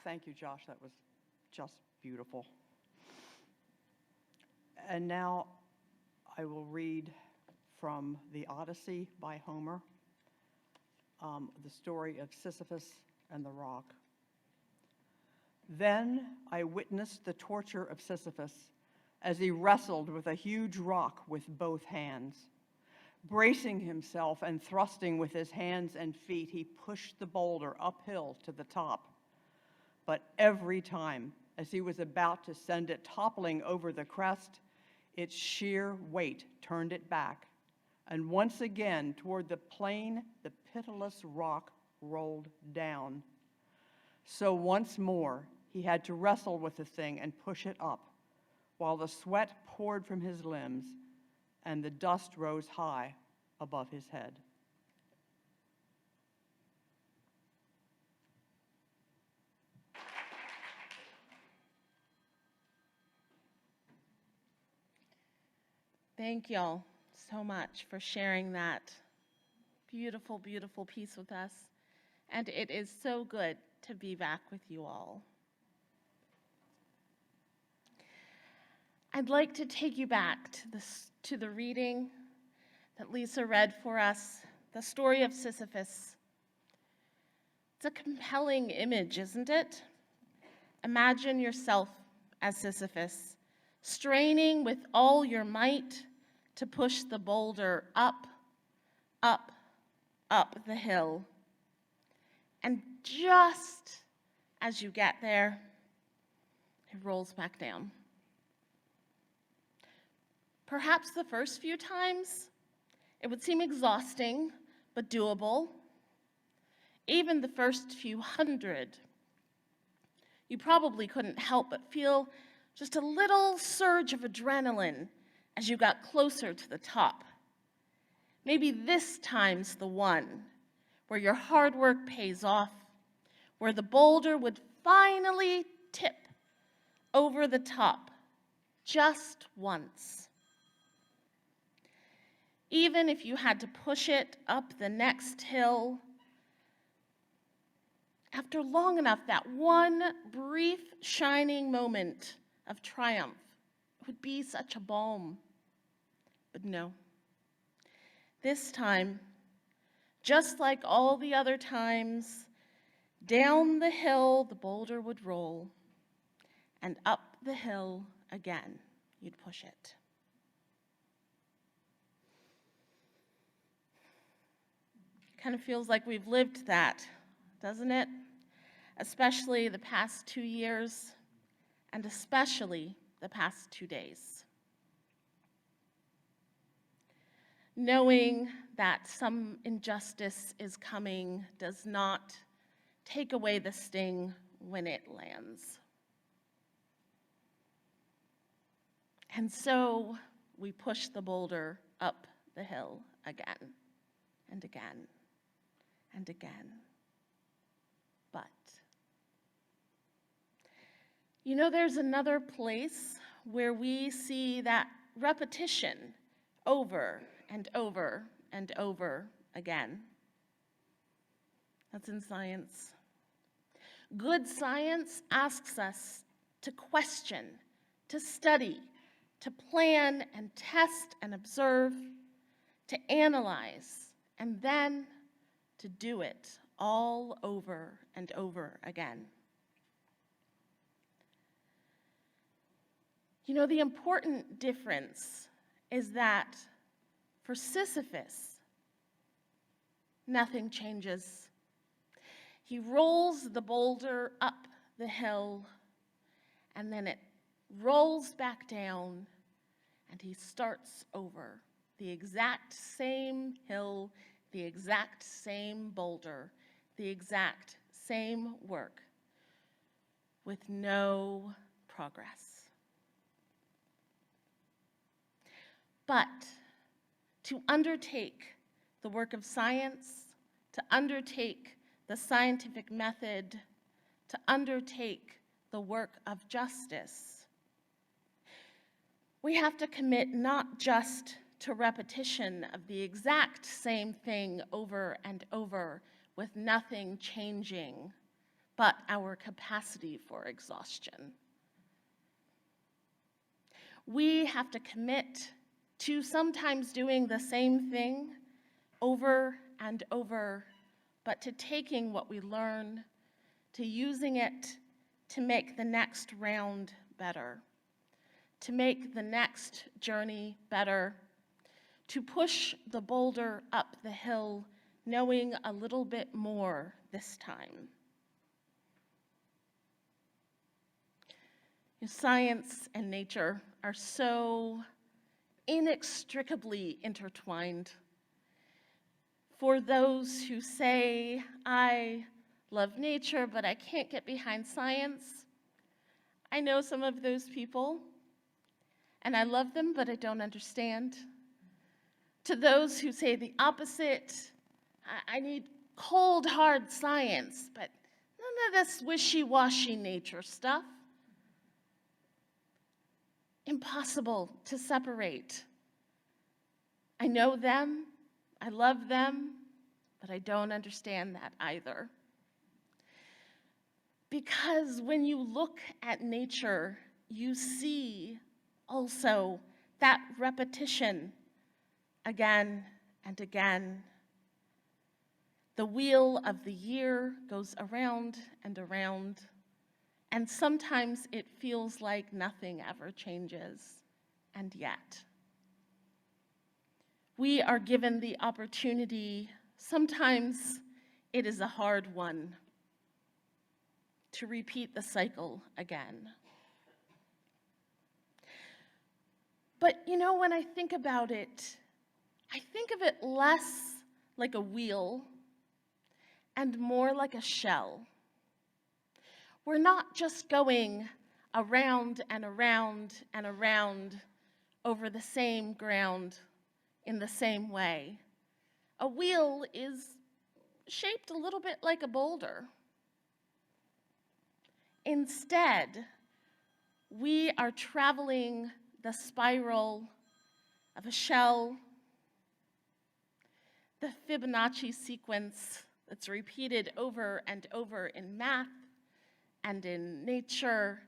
Thank you, Josh. That was just beautiful. And now I will read from the Odyssey by Homer, the story of Sisyphus and the rock. Then I witnessed the torture of Sisyphus as he wrestled with a huge rock with both hands. Bracing himself and thrusting with his hands and feet, he pushed the boulder uphill to the top. But every time, as he was about to send it toppling over the crest, its sheer weight turned it back, and once again toward the plain the pitiless rock rolled down. So once more he had to wrestle with the thing and push it up, while the sweat poured from his limbs and the dust rose high above his head. Thank y'all so much for sharing that beautiful, beautiful piece with us. And it is so good to be back with you all. I'd like to take you back to the reading that Lisa read for us, the story of Sisyphus. It's a compelling image, isn't it? Imagine yourself as Sisyphus, straining with all your might to push the boulder up, up, up the hill. And just as you get there, it rolls back down. Perhaps the first few times, it would seem exhausting, but doable. Even the first few hundred, you probably couldn't help but feel just a little surge of adrenaline as you got closer to the top. Maybe this time's the one where your hard work pays off, where the boulder would finally tip over the top just once. Even if you had to push it up the next hill, after long enough, that one brief shining moment of triumph would be such a balm. But no. This time, just like all the other times, down the hill the boulder would roll, and up the hill again you'd push it. Kind of feels like we've lived that, doesn't it? Especially the past 2 years, and especially the past 2 days. Knowing that some injustice is coming does not take away the sting when it lands. And so we push the boulder up the hill again and again and again. But, you know, there's another place where we see that repetition over and over and over again. That's in science. Good science asks us to question, to study, to plan and test and observe, to analyze, and then to do it all over and over again. You know, the important difference is that for Sisyphus, nothing changes. He rolls the boulder up the hill, and then it rolls back down, and he starts over the exact same hill, the exact same boulder, the exact same work, with no progress. But to undertake the work of science, to undertake the scientific method, to undertake the work of justice, we have to commit not just to repetition of the exact same thing over and over with nothing changing, but our capacity for exhaustion. We have to commit to sometimes doing the same thing over and over, but to taking what we learn, to using it to make the next round better, to make the next journey better, to push the boulder up the hill, knowing a little bit more this time. Science and nature are so inextricably intertwined. For those who say, I love nature, but I can't get behind science, I know some of those people, and I love them, but I don't understand. To those who say the opposite, I need cold, hard science, but none of this wishy-washy nature stuff. Impossible to separate. I know them, I love them, but I don't understand that either. Because when you look at nature, you see also that repetition again and again. The wheel of the year goes around and around, and sometimes it feels like nothing ever changes, and yet. We are given the opportunity, sometimes it is a hard one, to repeat the cycle again. But you know, when I think about it, I think of it less like a wheel and more like a shell. We're not just going around and around and around over the same ground in the same way. A wheel is shaped a little bit like a boulder. Instead, we are traveling the spiral of a shell, the Fibonacci sequence that's repeated over and over in math and in nature.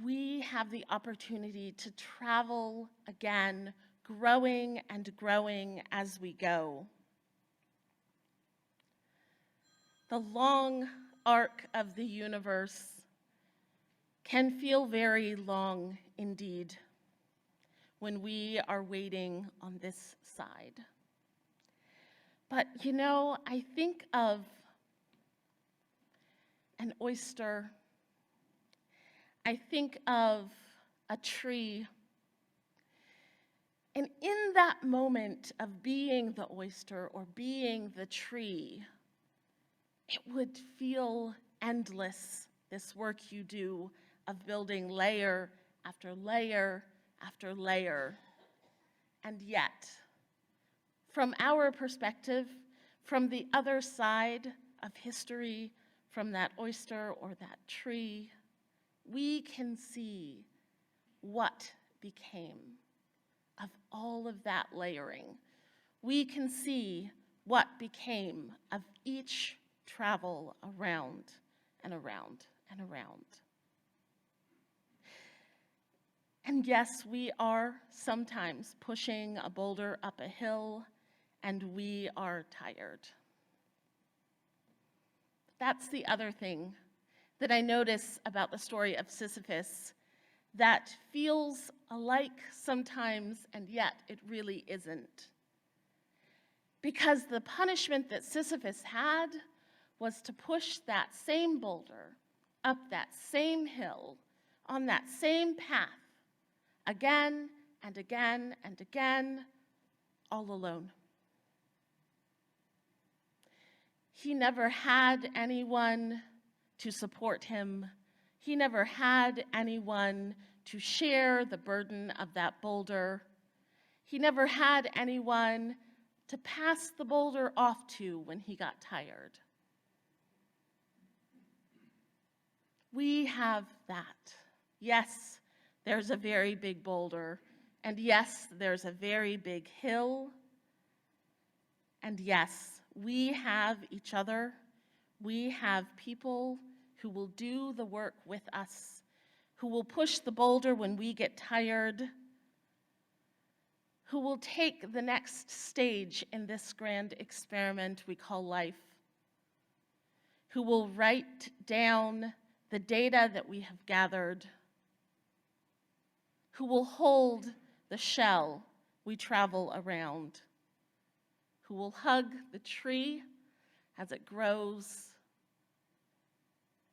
We have the opportunity to travel again, growing and growing as we go. The long arc of the universe can feel very long indeed when we are waiting on this side. But you know, I think of an oyster. I think of a tree. And in that moment of being the oyster or being the tree, it would feel endless, this work you do of building layer after layer after layer. And yet, from our perspective, from the other side of history, from that oyster or that tree, we can see what became of all of that layering. We can see what became of each travel around and around and around. And yes, we are sometimes pushing a boulder up a hill, and we are tired. That's the other thing that I notice about the story of Sisyphus that feels alike sometimes, and yet it really isn't. Because the punishment that Sisyphus had was to push that same boulder up that same hill on that same path again and again and again, all alone. He never had anyone to support him. He never had anyone to share the burden of that boulder. He never had anyone to pass the boulder off to when he got tired. We have that. Yes, there's a very big boulder, and yes, there's a very big hill, and yes, we have each other, We have people who will do the work with us, who will push the boulder when we get tired, who will take the next stage in this grand experiment we call life, who will write down the data that we have gathered, who will hold the shell we travel around, who will hug the tree as it grows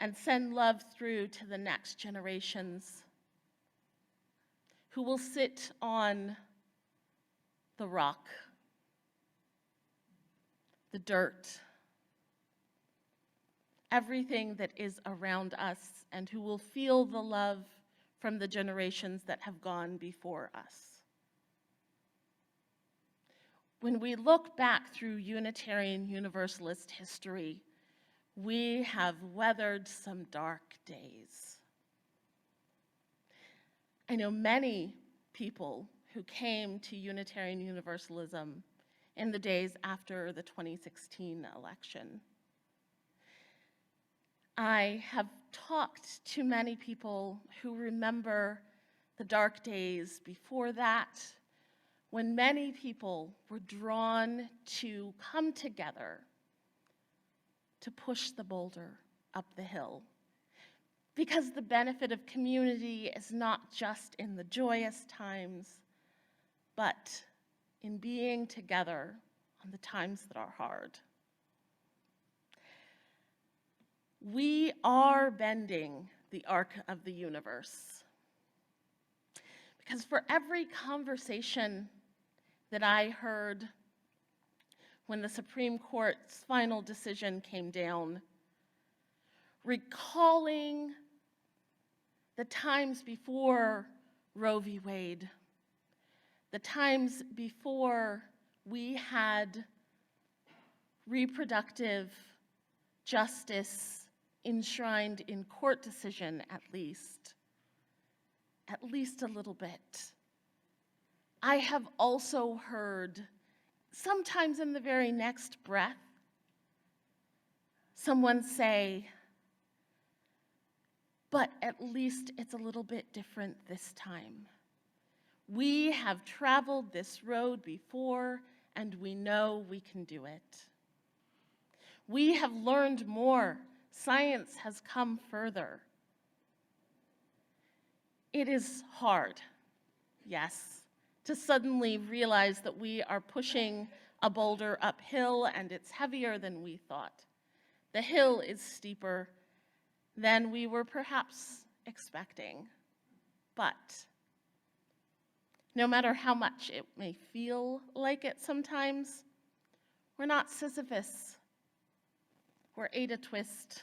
and send love through to the next generations, who will sit on the rock, the dirt, everything that is around us, and who will feel the love from the generations that have gone before us. When we look back through Unitarian Universalist history, we have weathered some dark days. I know many people who came to Unitarian Universalism in the days after the 2016 election. I have talked to many people who remember the dark days before that, when many people were drawn to come together to push the boulder up the hill. Because the benefit of community is not just in the joyous times, but in being together on the times that are hard. We are bending the arc of the universe. Because for every conversation that I heard when the Supreme Court's final decision came down, recalling the times before Roe v. Wade, the times before we had reproductive justice enshrined in court decision, at least a little bit. I have also heard, sometimes in the very next breath, someone say, but at least it's a little bit different this time. We have traveled this road before, and we know we can do it. We have learned more. Science has come further. It is hard, yes, to suddenly realize that we are pushing a boulder uphill and it's heavier than we thought. The hill is steeper than we were perhaps expecting. But no matter how much it may feel like it sometimes, we're not Sisyphus. We're Ada Twist,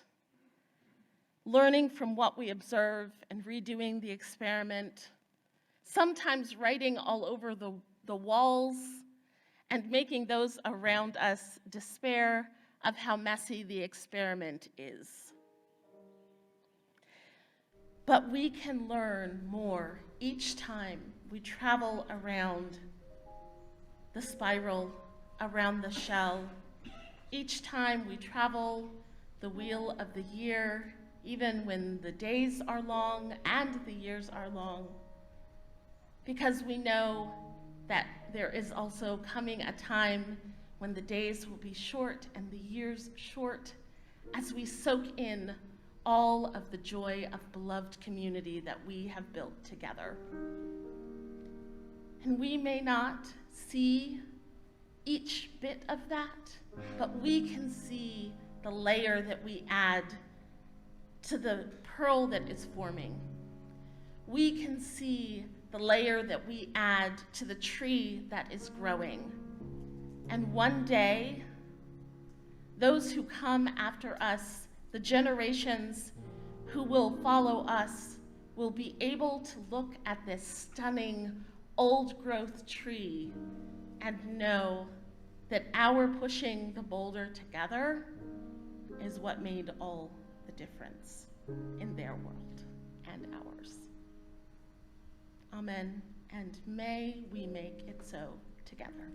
learning from what we observe and redoing the experiment, sometimes writing all over the walls and making those around us despair of how messy the experiment is. But we can learn more each time we travel around the spiral, around the shell, each time we travel the wheel of the year, even when the days are long and the years are long, because we know that there is also coming a time when the days will be short and the years short, as we soak in all of the joy of beloved community that we have built together. And we may not see each bit of that, but we can see the layer that we add to the pearl that is forming. We can see the layer that we add to the tree that is growing. And one day, those who come after us, the generations who will follow us, will be able to look at this stunning old growth tree and know that our pushing the boulder together is what made all the difference in their world and ours. Amen, and may we make it so together.